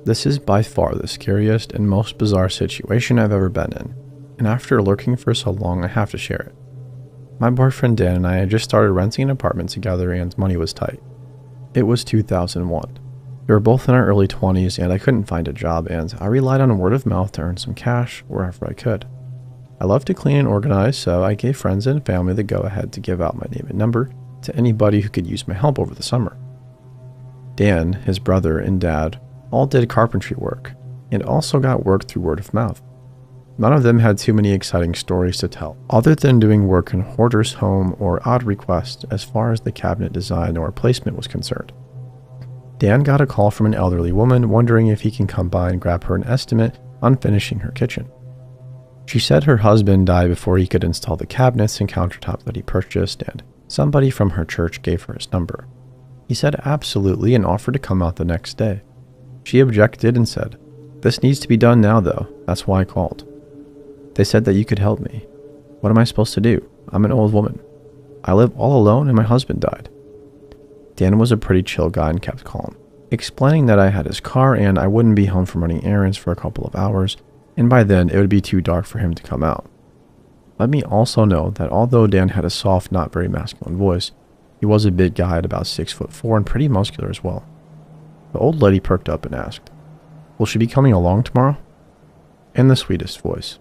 This is by far the scariest and most bizarre situation I've ever been in, and after lurking for so long, I have to share it. My boyfriend Dan and I had just started renting an apartment together and money was tight. It was 2001. We were both in our early 20s and I couldn't find a job, and I relied on word of mouth to earn some cash wherever I could. I love to clean and organize, so I gave friends and family the go-ahead to give out my name and number to anybody who could use my help over the summer. Dan, his brother, and Dad all did carpentry work, and also got work through word of mouth. None of them had too many exciting stories to tell, other than doing work in a hoarder's home or odd requests as far as the cabinet design or placement was concerned. Dan got a call from an elderly woman wondering if he can come by and grab her an estimate on finishing her kitchen. She said her husband died before he could install the cabinets and countertop that he purchased, and somebody from her church gave her his number. He said absolutely and offered to come out the next day. She objected and said, "This needs to be done now though, that's why I called." They said that you could help me. What am I supposed to do? I'm an old woman. I live all alone and my husband died. Dan was a pretty chill guy and kept calm, explaining that I had his car and I wouldn't be home from running errands for a couple of hours, and by then it would be too dark for him to come out. Let me also know that although Dan had a soft, not very masculine voice, he was a big guy at about 6'4" and pretty muscular as well. The old lady perked up and asked, "Will she be coming along tomorrow?" In the sweetest voice.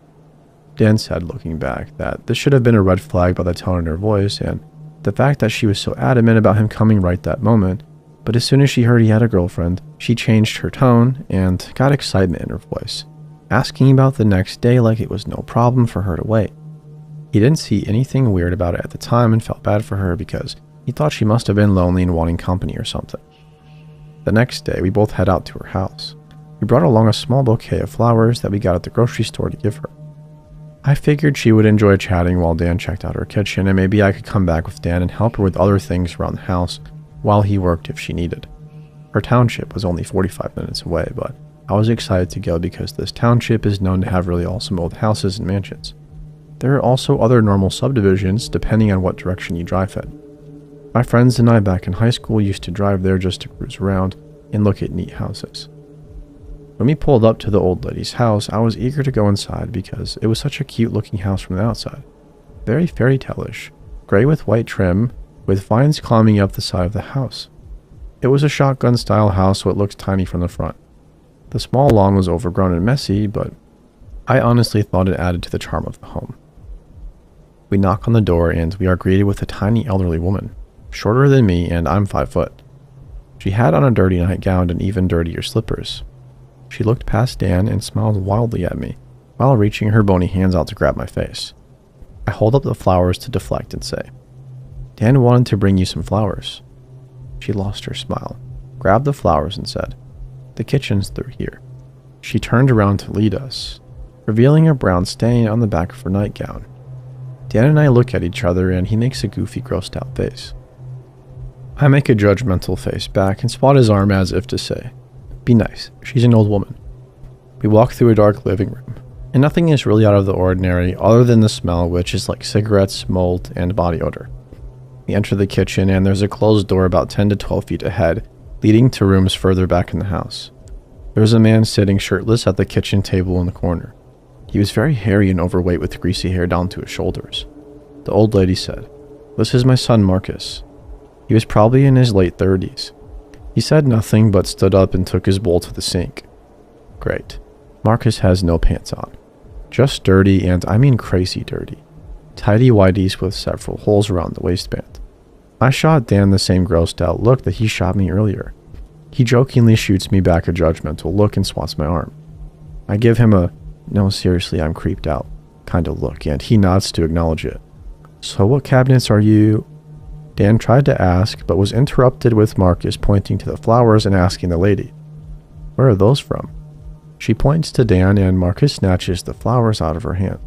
Dan said, looking back, that this should have been a red flag by the tone in her voice and the fact that she was so adamant about him coming right that moment, but as soon as she heard he had a girlfriend, she changed her tone and got excitement in her voice, asking about the next day like it was no problem for her to wait. He didn't see anything weird about it at the time and felt bad for her because he thought she must have been lonely and wanting company or something. The next day, we both head out to her house. We brought along a small bouquet of flowers that we got at the grocery store to give her. I figured she would enjoy chatting while Dan checked out her kitchen, and maybe I could come back with Dan and help her with other things around the house while he worked if she needed. Her township was only 45 minutes away, but I was excited to go because this township is known to have really awesome old houses and mansions. There are also other normal subdivisions depending on what direction you drive in. My friends and I back in high school used to drive there just to cruise around and look at neat houses. When we pulled up to the old lady's house, I was eager to go inside because it was such a cute looking house from the outside. Very fairy tale-ish, gray with white trim, with vines climbing up the side of the house. It was a shotgun style house, so it looked tiny from the front. The small lawn was overgrown and messy, but I honestly thought it added to the charm of the home. We knock on the door and we are greeted with a tiny elderly woman, shorter than me, and I'm 5 foot. She had on a dirty nightgown and even dirtier slippers. She looked past Dan and smiled wildly at me, while reaching her bony hands out to grab my face. I hold up the flowers to deflect and say, "Dan wanted to bring you some flowers." She lost her smile, grabbed the flowers and said, "The kitchen's through here." She turned around to lead us, revealing a brown stain on the back of her nightgown. Dan and I look at each other and he makes a goofy, grossed out face. I make a judgmental face back and swat his arm as if to say, "Be nice, she's an old woman." We walk through a dark living room, and nothing is really out of the ordinary other than the smell, which is like cigarettes, mold, and body odor. We enter the kitchen and there's a closed door about 10 to 12 feet ahead, leading to rooms further back in the house. There's a man sitting shirtless at the kitchen table in the corner. He was very hairy and overweight with greasy hair down to his shoulders. The old lady said, "This is my son Marcus." He was probably in his late 30s. He said nothing but stood up and took his bowl to the sink. Great. Marcus has no pants on. Just dirty, and I mean crazy dirty. Tidy whities with several holes around the waistband. I shot Dan the same grossed out look that he shot me earlier. He jokingly shoots me back a judgmental look and swats my arm. I give him a, "No, seriously, I'm creeped out" kind of look, and he nods to acknowledge it. "So what cabinets are you?" Dan tried to ask, but was interrupted with Marcus pointing to the flowers and asking the lady, "Where are those from?" She points to Dan and Marcus snatches the flowers out of her hand,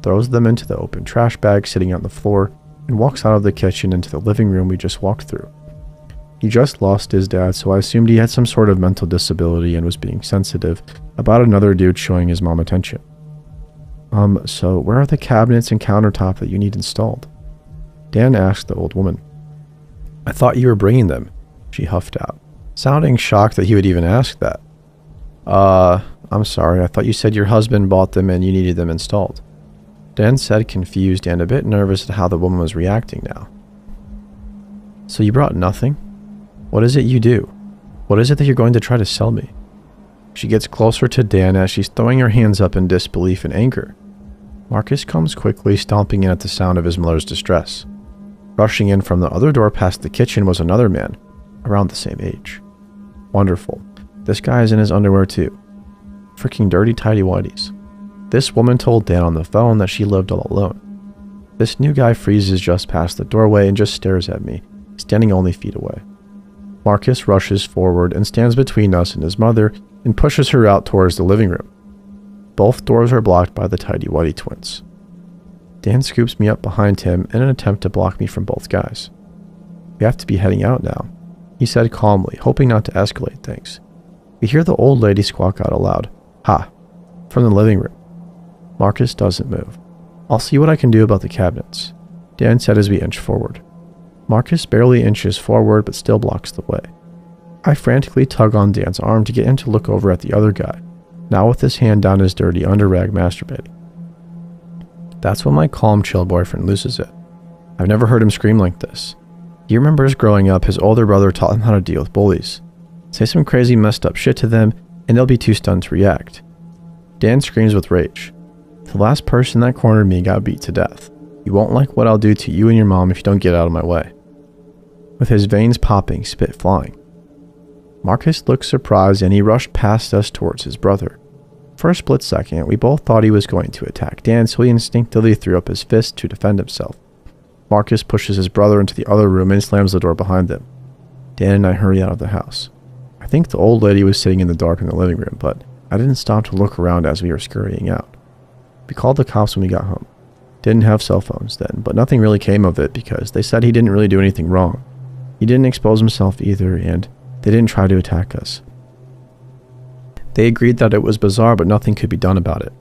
throws them into the open trash bag sitting on the floor, and walks out of the kitchen into the living room we just walked through. He just lost his dad, so I assumed he had some sort of mental disability and was being sensitive about another dude showing his mom attention. So where are the cabinets and countertop that you need installed?" Dan asked the old woman. "I thought you were bringing them," she huffed out, sounding shocked that he would even ask that. I'm sorry, I thought you said your husband bought them and you needed them installed. Dan said, confused and a bit nervous at how the woman was reacting now. So you brought nothing? What is it you do? What is it that you're going to try to sell me? She gets closer to Dan as she's throwing her hands up in disbelief and anger. Marcus comes quickly, stomping in at the sound of his mother's distress. Rushing in from the other door past the kitchen was another man, around the same age. Wonderful. This guy is in his underwear too. Freaking dirty tighty-whities. This woman told Dan on the phone that she lived all alone. This new guy freezes just past the doorway and just stares at me, standing only feet away. Marcus rushes forward and stands between us and his mother and pushes her out towards the living room. Both doors are blocked by the tighty-whitey twins. Dan scoops me up behind him in an attempt to block me from both guys. We have to be heading out now, he said calmly, hoping not to escalate things. We hear the old lady squawk out aloud, "Ha!" from the living room. Marcus doesn't move. I'll see what I can do about the cabinets, Dan said as we inch forward. Marcus barely inches forward but still blocks the way. I frantically tug on Dan's arm to get him to look over at the other guy, now with his hand down his dirty underrag masturbating. That's when my calm, chill boyfriend loses it. I've never heard him scream like this. He remembers growing up, his older brother taught him how to deal with bullies. Say some crazy messed up shit to them, and they'll be too stunned to react. Dan screams with rage. The last person that cornered me got beat to death. You won't like what I'll do to you and your mom if you don't get out of my way. With his veins popping, spit flying. Marcus looked surprised and he rushed past us towards his brother. For a split second, we both thought he was going to attack Dan, so he instinctively threw up his fist to defend himself. Marcus pushes his brother into the other room and slams the door behind them. Dan and I hurry out of the house. I think the old lady was sitting in the dark in the living room, but I didn't stop to look around as we were scurrying out. We called the cops when we got home. Didn't have cell phones then, but nothing really came of it because they said he didn't really do anything wrong. He didn't expose himself either, and they didn't try to attack us. They agreed that it was bizarre, but nothing could be done about it.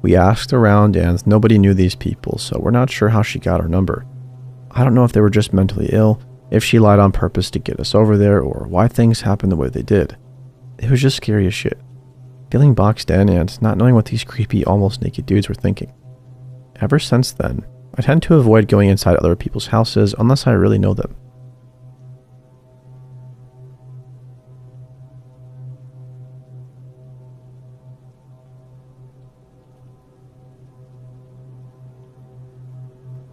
We asked around and nobody knew these people, so we're not sure how she got our number. I don't know if they were just mentally ill, if she lied on purpose to get us over there, or why things happened the way they did. It was just scary as shit. Feeling boxed in and not knowing what these creepy, almost naked dudes were thinking. Ever since then, I tend to avoid going inside other people's houses unless I really know them.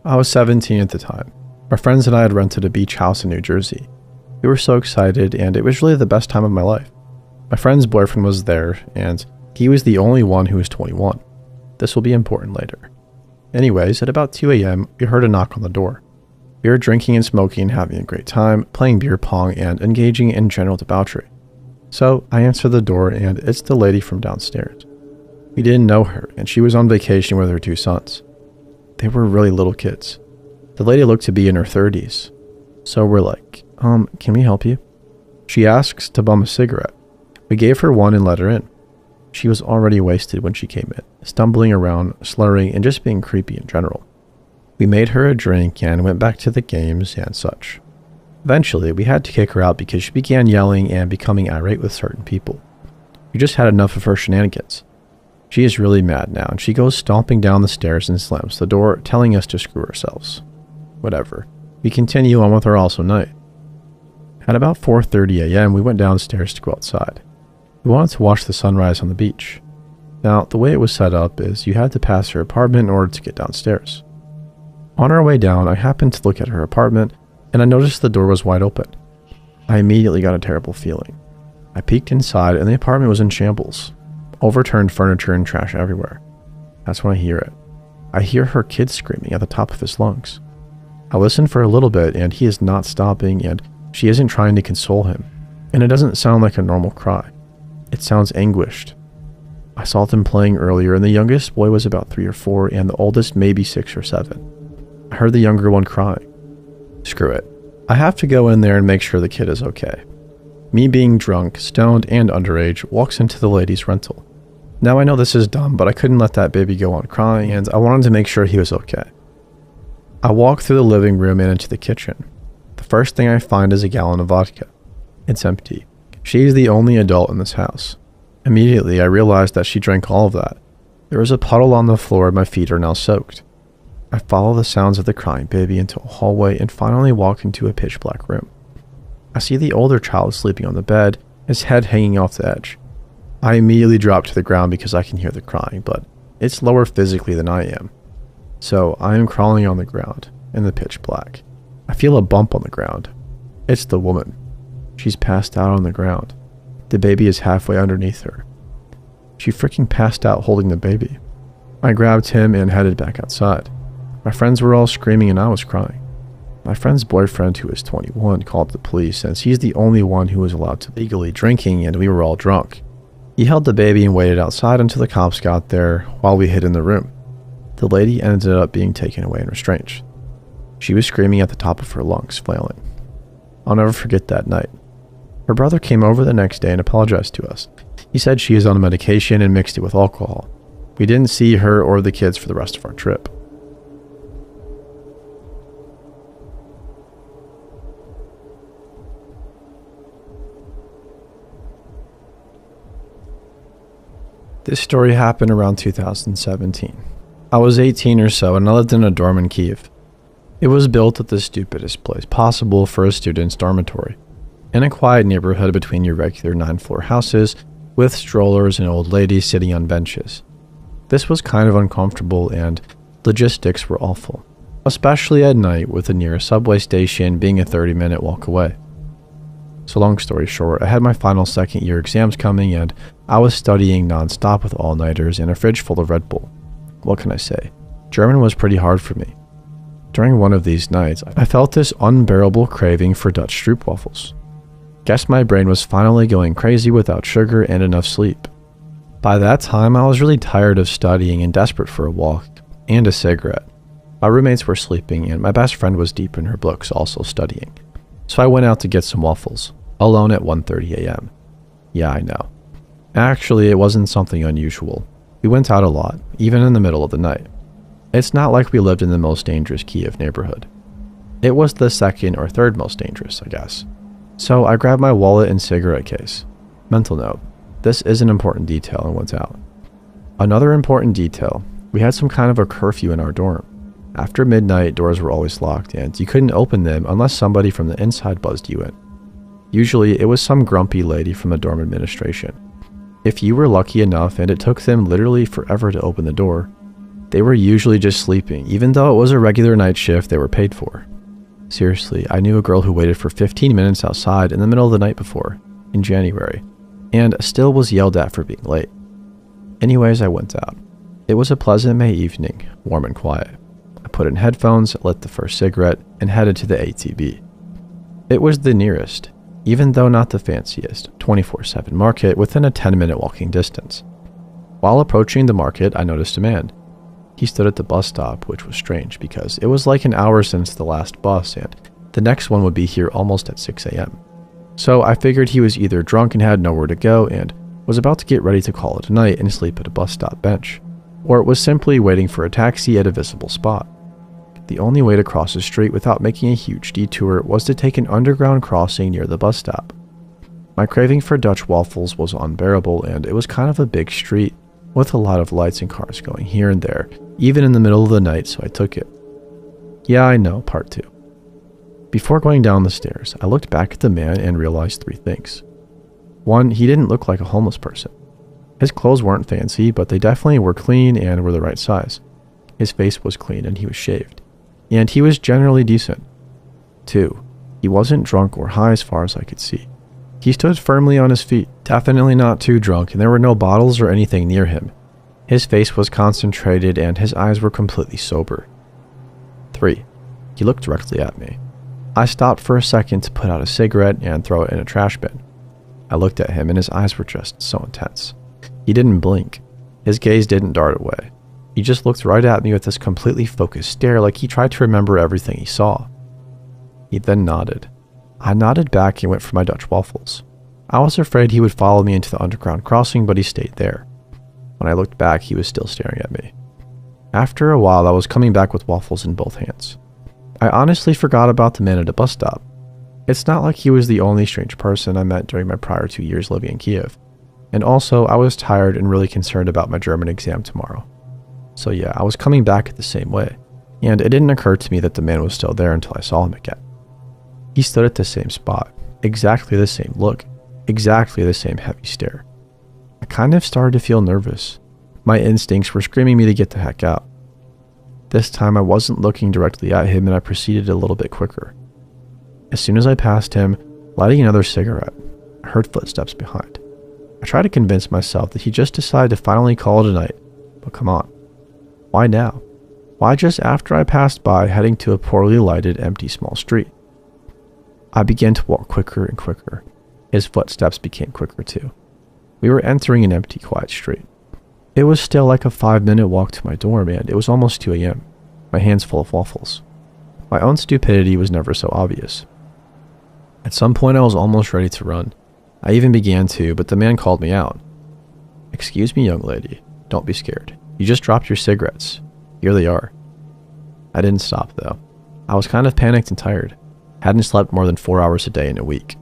I was 17 at the time. My friends and I had rented a beach house in New Jersey. We were so excited, and it was really the best time of my life. My friend's boyfriend was there, and he was the only one who was 21. This will be important later. Anyways, at about 2 a.m., we heard a knock on the door. We were drinking and smoking and having a great time, playing beer pong and engaging in general debauchery. So I answered the door, and it's the lady from downstairs. We didn't know her, and she was on vacation with her 2 sons. They were really little kids. The lady looked to be in her 30s. So we're like, can we help you? She asks to bum a cigarette. We gave her one and let her in. She was already wasted when she came in, stumbling around, slurring, and just being creepy in general. We made her a drink and went back to the games and such. Eventually, we had to kick her out because she began yelling and becoming irate with certain people. We just had enough of her shenanigans. She is really mad now, and she goes stomping down the stairs and slams the door, telling us to screw ourselves. Whatever. We continue on with our awesome night. At about 4:30 a.m., we went downstairs to go outside. We wanted to watch the sunrise on the beach. Now, the way it was set up is you had to pass her apartment in order to get downstairs. On our way down, I happened to look at her apartment, and I noticed the door was wide open. I immediately got a terrible feeling. I peeked inside, and the apartment was in shambles. Overturned furniture and trash everywhere. That's when I hear it. I hear her kid screaming at the top of his lungs. I listen for a little bit, and he is not stopping, and she isn't trying to console him. And it doesn't sound like a normal cry. It sounds anguished. I saw them playing earlier, and the youngest boy was about 3 or 4, and the oldest maybe 6 or 7. I heard the younger one crying. Screw it. I have to go in there and make sure the kid is okay. Me being drunk, stoned, and underage walks into the lady's rental. Now I know this is dumb, but I couldn't let that baby go on crying, and I wanted to make sure he was okay. I walk through the living room and into the kitchen. The first thing I find is a gallon of vodka. It's empty. She is the only adult in this house. Immediately, I realized that she drank all of that. There was a puddle on the floor and my feet are now soaked. I follow the sounds of the crying baby into a hallway and finally walk into a pitch black room. I see the older child sleeping on the bed, his head hanging off the edge. I immediately drop to the ground because I can hear the crying, but it's lower physically than I am. So I am crawling on the ground in the pitch black. I feel a bump on the ground. It's the woman. She's passed out on the ground. The baby is halfway underneath her. She freaking passed out holding the baby. I grabbed him and headed back outside. My friends were all screaming and I was crying. My friend's boyfriend, who is 21, called the police since he's the only one who was allowed to legally drinking and we were all drunk. He held the baby and waited outside until the cops got there while we hid in the room. The lady ended up being taken away in restraint. She was screaming at the top of her lungs, flailing. I'll never forget that night. Her brother came over the next day and apologized to us. He said she is on medication and mixed it with alcohol. We didn't see her or the kids for the rest of our trip. This story happened around 2017. I was 18 or so and I lived in a dorm in Kiev. It was built at the stupidest place possible for a student's dormitory, in a quiet neighborhood between your regular 9-floor houses with strollers and old ladies sitting on benches. This was kind of uncomfortable and logistics were awful, especially at night with the nearest subway station being a 30-minute walk away. So long story short, I had my final second year exams coming and I was studying non-stop with all-nighters and a fridge full of Red Bull. What can I say? German was pretty hard for me. During one of these nights, I felt this unbearable craving for Dutch stroopwafels. Guess my brain was finally going crazy without sugar and enough sleep. By that time, I was really tired of studying and desperate for a walk and a cigarette. My roommates were sleeping and my best friend was deep in her books also studying. So I went out to get some waffles, alone at 1:30 a.m. Yeah, I know. Actually, it wasn't something unusual. We went out a lot, even in the middle of the night. It's not like we lived in the most dangerous Kiev neighborhood. It was the second or third most dangerous, I guess. So I grabbed my wallet and cigarette case. Mental note, this is an important detail and went out. Another important detail, we had some kind of a curfew in our dorm. After midnight, doors were always locked and you couldn't open them unless somebody from the inside buzzed you in. Usually, it was some grumpy lady from the dorm administration. If you were lucky enough and it took them literally forever to open the door, they were usually just sleeping, even though it was a regular night shift they were paid for. Seriously, I knew a girl who waited for 15 minutes outside in the middle of the night before, in January, and still was yelled at for being late. Anyways, I went out. It was a pleasant May evening, warm and quiet. I put in headphones, lit the first cigarette, and headed to the ATB. It was the nearest, even though not the fanciest, 24/7 market within a 10-minute walking distance. While approaching the market, I noticed a man. He stood at the bus stop, which was strange because it was like an hour since the last bus and the next one would be here almost at 6 a.m. So I figured he was either drunk and had nowhere to go and was about to get ready to call it a night and sleep at a bus stop bench, or it was simply waiting for a taxi at a visible spot. The only way to cross the street without making a huge detour was to take an underground crossing near the bus stop. My craving for Dutch waffles was unbearable and it was kind of a big street with a lot of lights and cars going here and there, even in the middle of the night, so I took it. Yeah, I know, part 2. Before going down the stairs, I looked back at the man and realized 3 things. 1, he didn't look like a homeless person. His clothes weren't fancy, but they definitely were clean and were the right size. His face was clean and he was shaved. And he was generally decent. 2, he wasn't drunk or high as far as I could see. He stood firmly on his feet, definitely not too drunk, and there were no bottles or anything near him. His face was concentrated and his eyes were completely sober. 3, he looked directly at me. I stopped for a second to put out a cigarette and throw it in a trash bin. I looked at him and his eyes were just so intense. He didn't blink. His gaze didn't dart away. He just looked right at me with this completely focused stare like he tried to remember everything he saw. He then nodded. I nodded back and went for my Dutch waffles. I was afraid he would follow me into the underground crossing, but he stayed there. When I looked back, he was still staring at me. After a while, I was coming back with waffles in both hands. I honestly forgot about the man at a bus stop. It's not like he was the only strange person I met during my prior 2 years living in Kiev. And also, I was tired and really concerned about my German exam tomorrow. So yeah, I was coming back the same way, and it didn't occur to me that the man was still there until I saw him again. He stood at the same spot, exactly the same look, exactly the same heavy stare. I kind of started to feel nervous. My instincts were screaming me to get the heck out. This time I wasn't looking directly at him and I proceeded a little bit quicker. As soon as I passed him, lighting another cigarette, I heard footsteps behind. I tried to convince myself that he just decided to finally call it a night, but come on. Why now? Why just after I passed by, heading to a poorly lighted, empty small street? I began to walk quicker and quicker. His footsteps became quicker too. We were entering an empty, quiet street. It was still like a 5-minute walk to my dorm, and it was almost 2 a.m., my hands full of waffles. My own stupidity was never so obvious. At some point I was almost ready to run. I even began to, but the man called me out. "Excuse me, young lady. Don't be scared. You just dropped your cigarettes. Here they are." I didn't stop, though. I was kind of panicked and tired. Hadn't slept more than 4 hours a day in a week.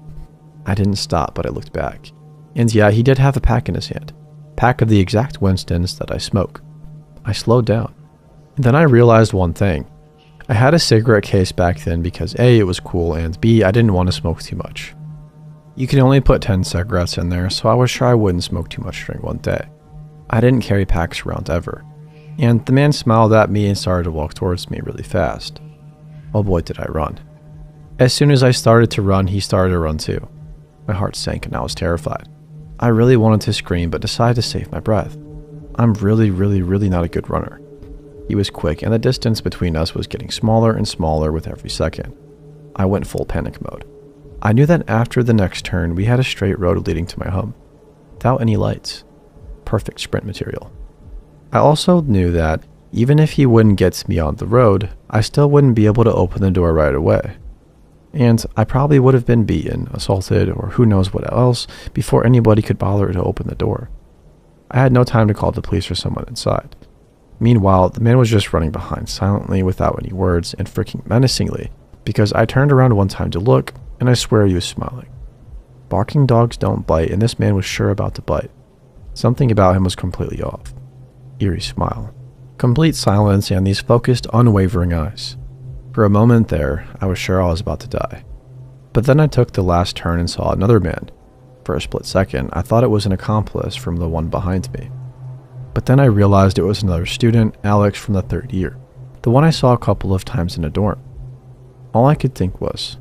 I didn't stop, but I looked back. And yeah, he did have a pack in his hand. Pack of the exact Winstons that I smoke. I slowed down. And then I realized one thing. I had a cigarette case back then because A, it was cool, and B, I didn't want to smoke too much. You can only put 10 cigarettes in there, so I was sure I wouldn't smoke too much during one day. I didn't carry packs around ever. And the man smiled at me and started to walk towards me really fast. Oh boy, did I run. As soon as I started to run, he started to run too. My heart sank and I was terrified. I really wanted to scream, but decided to save my breath. I'm really not a good runner. He was quick, and the distance between us was getting smaller and smaller with every second. I went full panic mode. I knew that after the next turn, we had a straight road leading to my home, without any lights. Perfect sprint material. I also knew that even if he wouldn't get to me on the road, I still wouldn't be able to open the door right away. And I probably would have been beaten, assaulted, or who knows what else before anybody could bother to open the door. I had no time to call the police or someone inside. Meanwhile, the man was just running behind silently without any words and freaking menacingly because I turned around one time to look and I swear he was smiling. Barking dogs don't bite, and this man was sure about to bite. Something about him was completely off. Eerie smile. Complete silence and these focused, unwavering eyes. For a moment there, I was sure I was about to die. But then I took the last turn and saw another man. For a split second, I thought it was an accomplice from the one behind me. But then I realized it was another student, Alex from the 3rd year, the one I saw a couple of times in a dorm. All I could think was,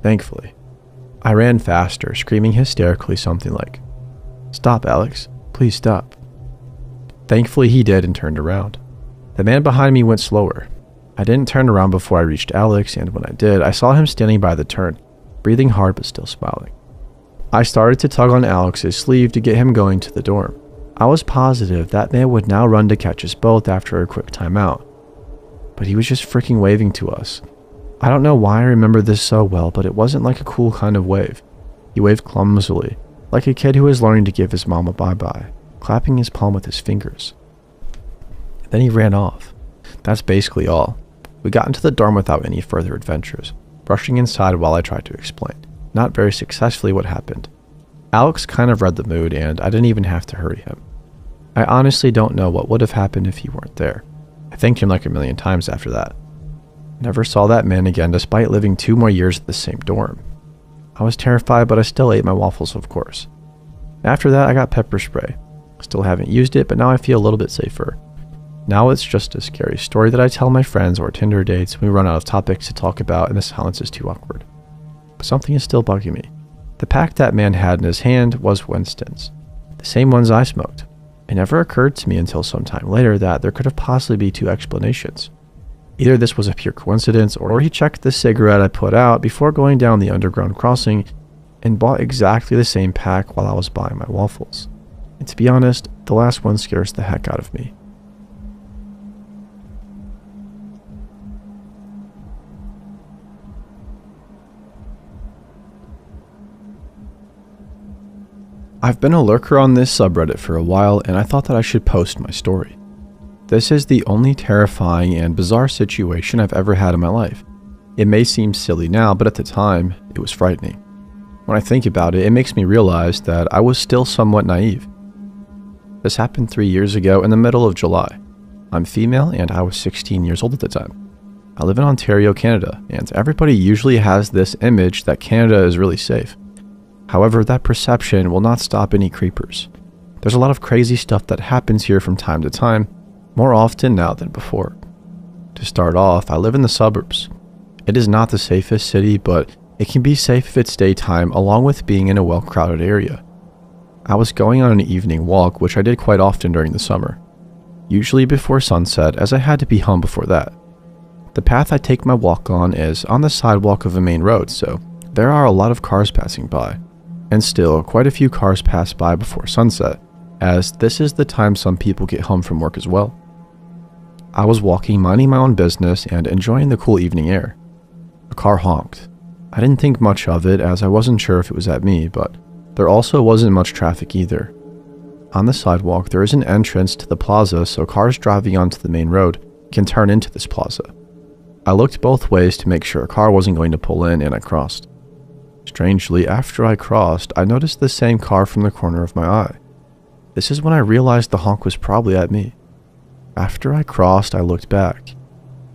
thankfully. I ran faster, screaming hysterically something like, "Stop, Alex. Please stop." Thankfully he did and turned around. The man behind me went slower. I didn't turn around before I reached Alex, and when I did, I saw him standing by the turn, breathing hard but still smiling. I started to tug on Alex's sleeve to get him going to the dorm. I was positive that man would now run to catch us both after a quick timeout. But he was just freaking waving to us. I don't know why I remember this so well, but it wasn't like a cool kind of wave. He waved clumsily, like a kid who was learning to give his mom a bye-bye, clapping his palm with his fingers. Then he ran off. That's basically all. We got into the dorm without any further adventures, rushing inside while I tried to explain, not very successfully, what happened. Alex kind of read the mood, and I didn't even have to hurry him. I honestly don't know what would have happened if he weren't there. I thanked him like a million times after that. Never saw that man again despite living 2 more years at the same dorm. I was terrified, but I still ate my waffles, of course. After that, I got pepper spray. Still haven't used it, but now I feel a little bit safer. Now it's just a scary story that I tell my friends or Tinder dates when we run out of topics to talk about and the silence is too awkward. But something is still bugging me. The pack that man had in his hand was Winston's, the same ones I smoked. It never occurred to me until some time later that there could have possibly be 2 explanations. Either this was a pure coincidence, or he checked the cigarette I put out before going down the underground crossing and bought exactly the same pack while I was buying my waffles. And to be honest, the last one scares the heck out of me. I've been a lurker on this subreddit for a while, and I thought that I should post my story. This is the only terrifying and bizarre situation I've ever had in my life. It may seem silly now, but at the time, it was frightening. When I think about it, it makes me realize that I was still somewhat naive. This happened 3 years ago in the middle of July. I'm female and I was 16 years old at the time. I live in Ontario, Canada, and everybody usually has this image that Canada is really safe. However, that perception will not stop any creepers. There's a lot of crazy stuff that happens here from time to time, more often now than before. To start off, I live in the suburbs. It is not the safest city, but it can be safe if it's daytime, along with being in a well-crowded area. I was going on an evening walk, which I did quite often during the summer, usually before sunset, as I had to be home before that. The path I take my walk on is on the sidewalk of a main road, so there are a lot of cars passing by, and still quite a few cars pass by before sunset, as this is the time some people get home from work as well. I was walking, minding my own business and enjoying the cool evening air. A car honked. I didn't think much of it as I wasn't sure if it was at me, but there also wasn't much traffic either. On the sidewalk, there is an entrance to the plaza, so cars driving onto the main road can turn into this plaza. I looked both ways to make sure a car wasn't going to pull in, and I crossed. Strangely, after I crossed, I noticed the same car from the corner of my eye. This is when I realized the honk was probably at me. After I crossed, I looked back.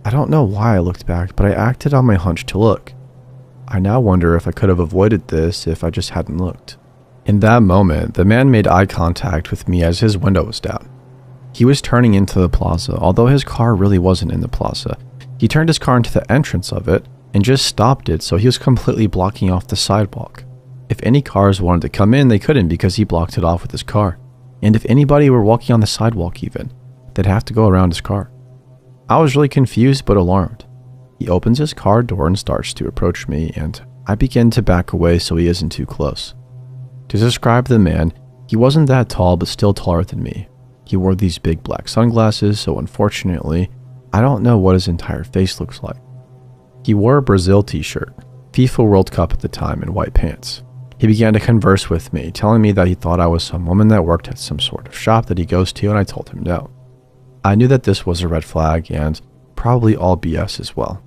I don't know why I looked back, but I acted on my hunch to look. I now wonder if I could have avoided this if I just hadn't looked. In that moment, the man made eye contact with me as his window was down. He was turning into the plaza, although his car really wasn't in the plaza. He turned his car into the entrance of it and just stopped it, so he was completely blocking off the sidewalk. If any cars wanted to come in, they couldn't because he blocked it off with his car. And if anybody were walking on the sidewalk even, they'd have to go around his car. I was really confused but alarmed. He opens his car door and starts to approach me, and I begin to back away so he isn't too close. To describe the man, he wasn't that tall but still taller than me. He wore these big black sunglasses, so unfortunately, I don't know what his entire face looks like. He wore a Brazil t-shirt, FIFA World Cup at the time, and white pants. He began to converse with me, telling me that he thought I was some woman that worked at some sort of shop that he goes to, and I told him no. I knew that this was a red flag and probably all BS as well.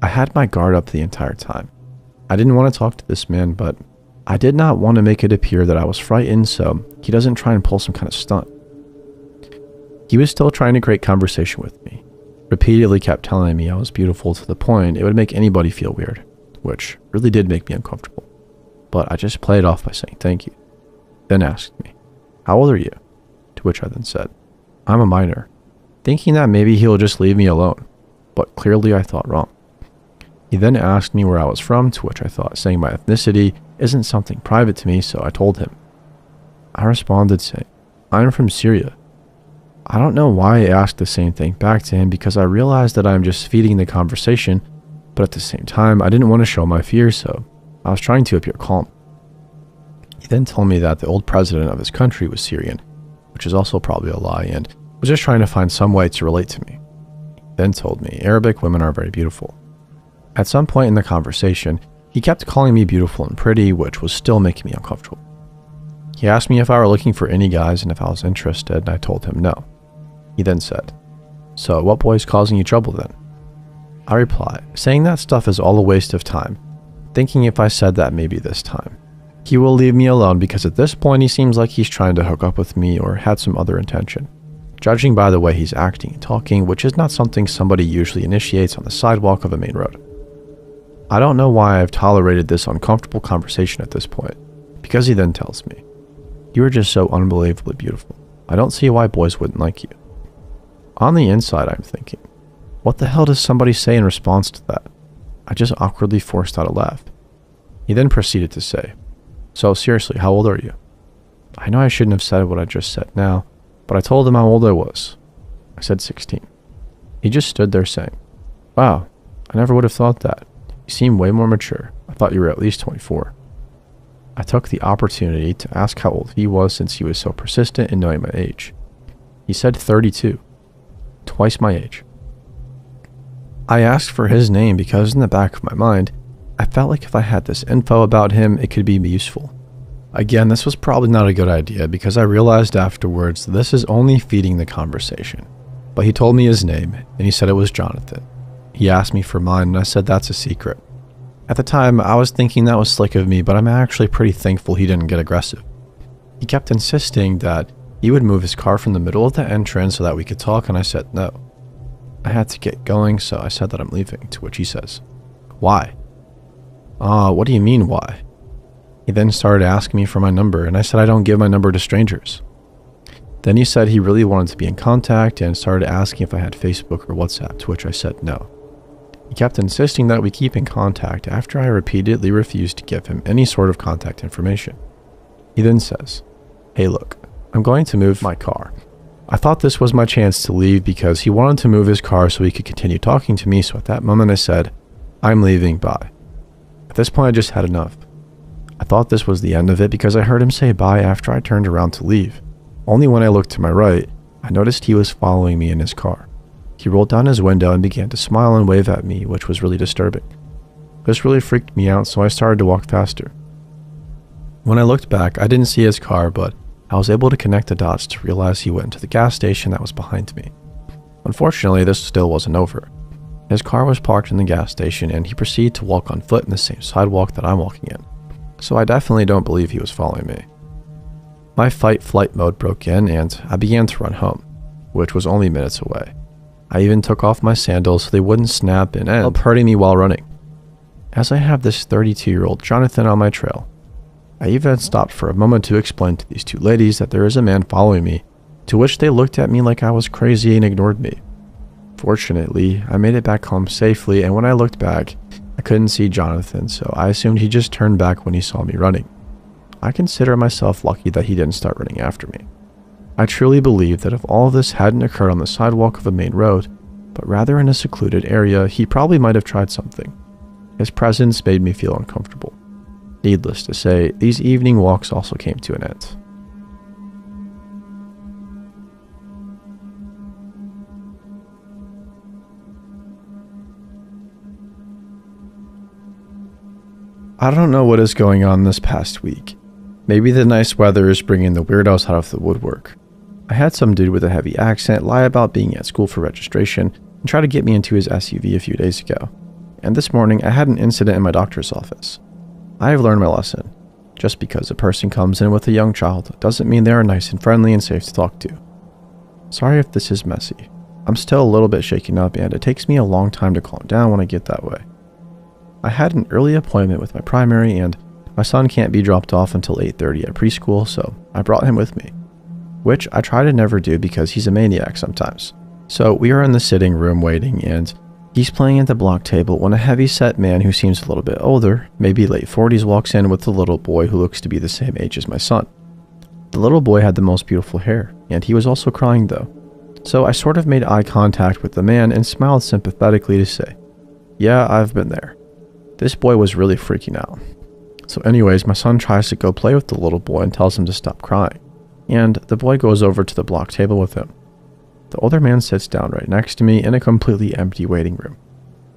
I had my guard up the entire time. I didn't want to talk to this man, but I did not want to make it appear that I was frightened so he doesn't try and pull some kind of stunt. He was still trying to create conversation with me. Repeatedly kept telling me I was beautiful to the point it would make anybody feel weird, which really did make me uncomfortable. But I just played it off by saying thank you. Then asked me, "How old are you?" To which I then said, "I'm a minor," thinking that maybe he'll just leave me alone, but clearly I thought wrong. He then asked me where I was from, to which I thought saying my ethnicity isn't something private to me, so I told him. I responded saying, "I'm from Syria." I don't know why I asked the same thing back to him because I realized that I'm just feeding the conversation, but at the same time I didn't want to show my fear, so I was trying to appear calm. He then told me that the old president of his country was Syrian, which is also probably a lie, and was just trying to find some way to relate to me. He then told me Arabic women are very beautiful. At some point in the conversation, he kept calling me beautiful and pretty, which was still making me uncomfortable. He asked me if I were looking for any guys and if I was interested, and I told him no. He then said, "So what boy is causing you trouble then?" I replied, saying that stuff is all a waste of time, thinking if I said that maybe this time he will leave me alone because at this point he seems like he's trying to hook up with me or had some other intention, judging by the way he's acting and talking, which is not something somebody usually initiates on the sidewalk of a main road. I don't know why I've tolerated this uncomfortable conversation at this point, because he then tells me, "You are just so unbelievably beautiful. I don't see why boys wouldn't like you." On the inside, I'm thinking, what the hell does somebody say in response to that? I just awkwardly forced out a laugh. He then proceeded to say, "So seriously, how old are you?" I know I shouldn't have said what I just said now, but I told him how old I was. I said 16. He just stood there saying, "Wow, I never would have thought that. You seem way more mature. I thought you were at least 24. I took the opportunity to ask how old he was since he was so persistent in knowing my age. He said 32, twice my age. I asked for his name because in the back of my mind, I felt like if I had this info about him, it could be useful. Again, this was probably not a good idea because I realized afterwards this is only feeding the conversation. But he told me his name, and he said it was Jonathan. He asked me for mine, and I said that's a secret. At the time, I was thinking that was slick of me, but I'm actually pretty thankful he didn't get aggressive. He kept insisting that he would move his car from the middle of the entrance so that we could talk, and I said no. I had to get going, so I said that I'm leaving, to which he says, "Why?" What do you mean, why? He then started asking me for my number, and I said I don't give my number to strangers. Then he said he really wanted to be in contact and started asking if I had Facebook or WhatsApp, to which I said no. He kept insisting that we keep in contact after I repeatedly refused to give him any sort of contact information. He then says, "Hey look, I'm going to move my car." I thought this was my chance to leave because he wanted to move his car so he could continue talking to me, so at that moment I said, "I'm leaving, bye." At this point I just had enough. I thought this was the end of it because I heard him say bye after I turned around to leave. Only when I looked to my right, I noticed he was following me in his car. He rolled down his window and began to smile and wave at me, which was really disturbing. This really freaked me out, so I started to walk faster. When I looked back, I didn't see his car, but I was able to connect the dots to realize he went to the gas station that was behind me. Unfortunately, this still wasn't over. His car was parked in the gas station, and he proceeded to walk on foot in the same sidewalk that I'm walking in. So I definitely don't believe he was following me. My fight-flight mode broke in, and I began to run home, which was only minutes away. I even took off my sandals so they wouldn't snap and end up hurting me while running. As I have this 32-year-old Jonathan on my trail, I even stopped for a moment to explain to these two ladies that there is a man following me, to which they looked at me like I was crazy and ignored me. Fortunately, I made it back home safely, and when I looked back, I couldn't see Jonathan, so I assumed he just turned back when he saw me running. I consider myself lucky that he didn't start running after me. I truly believe that if all of this hadn't occurred on the sidewalk of a main road, but rather in a secluded area, he probably might have tried something. His presence made me feel uncomfortable. Needless to say, these evening walks also came to an end. I don't know what is going on this past week. Maybe the nice weather is bringing the weirdos out of the woodwork. I had some dude with a heavy accent lie about being at school for registration and try to get me into his SUV a few days ago. And this morning I had an incident in my doctor's office. I have learned my lesson. Just because a person comes in with a young child doesn't mean they are nice and friendly and safe to talk to. Sorry if this is messy. I'm still a little bit shaken up and it takes me a long time to calm down when I get that way. I had an early appointment with my primary and my son can't be dropped off until 8:30 at preschool, so I brought him with me, which I try to never do because he's a maniac sometimes. So we are in the sitting room waiting and he's playing at the block table when a heavy-set man who seems a little bit older, maybe late 40s, walks in with a little boy who looks to be the same age as my son. The little boy had the most beautiful hair, and he was also crying though. So I sort of made eye contact with the man and smiled sympathetically to say, "Yeah, I've been there." This boy was really freaking out. So anyways, my son tries to go play with the little boy and tells him to stop crying, and the boy goes over to the block table with him. The older man sits down right next to me in a completely empty waiting room.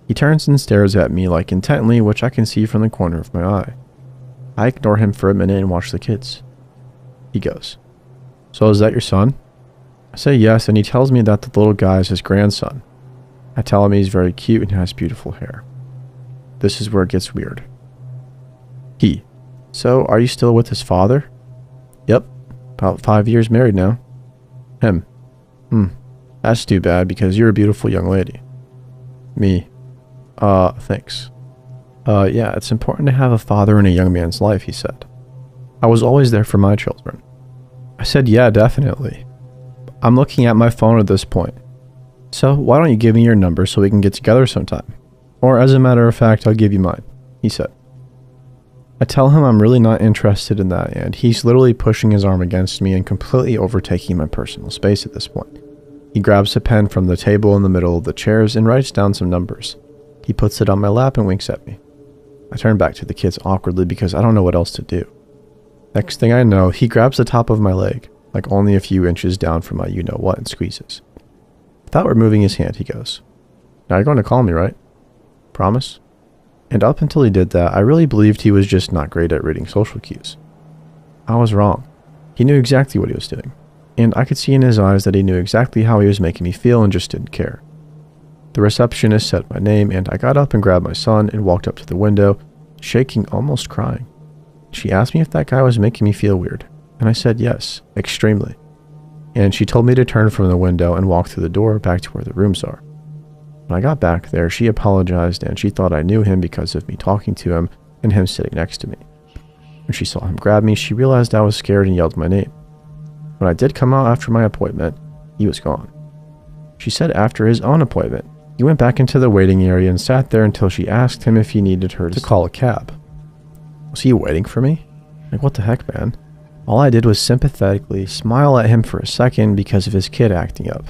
He turns and stares at me like intently, which I can see from the corner of my eye. I ignore him for a minute and watch the kids. He goes, "So is that your son?" I say yes, and he tells me that the little guy is his grandson. I tell him he's very cute and has beautiful hair. This is where it gets weird. So are you still with his father? Yep, about 5 years married now. Him. That's too bad because you're a beautiful young lady. Me. Thanks. Yeah, it's important to have a father in a young man's life, he said. I was always there for my children. I said, yeah, definitely. I'm looking at my phone at this point. So why don't you give me your number so we can get together sometime? Or as a matter of fact, I'll give you mine, he said. I tell him I'm really not interested in that, and he's literally pushing his arm against me and completely overtaking my personal space at this point. He grabs a pen from the table in the middle of the chairs and writes down some numbers. He puts it on my lap and winks at me. I turn back to the kids awkwardly because I don't know what else to do. Next thing I know, he grabs the top of my leg, like only a few inches down from my you-know-what, and squeezes. Without removing his hand, he goes, "Now you're going to call me, right? Promise?" And up until he did that, I really believed he was just not great at reading social cues. I was wrong. He knew exactly what he was doing, and I could see in his eyes that he knew exactly how he was making me feel and just didn't care. The receptionist said my name, and I got up and grabbed my son and walked up to the window, shaking, almost crying. She asked me if that guy was making me feel weird, and I said yes, extremely. And she told me to turn from the window and walk through the door back to where the rooms are. When I got back there, she apologized, and she thought I knew him because of me talking to him and him sitting next to me. When she saw him grab me, she realized I was scared and yelled my name. When I did come out after my appointment, he was gone. She said after his own appointment, he went back into the waiting area and sat there until she asked him if he needed her to call a cab. Was he waiting for me? Like, what the heck, man? All I did was sympathetically smile at him for a second because of his kid acting up.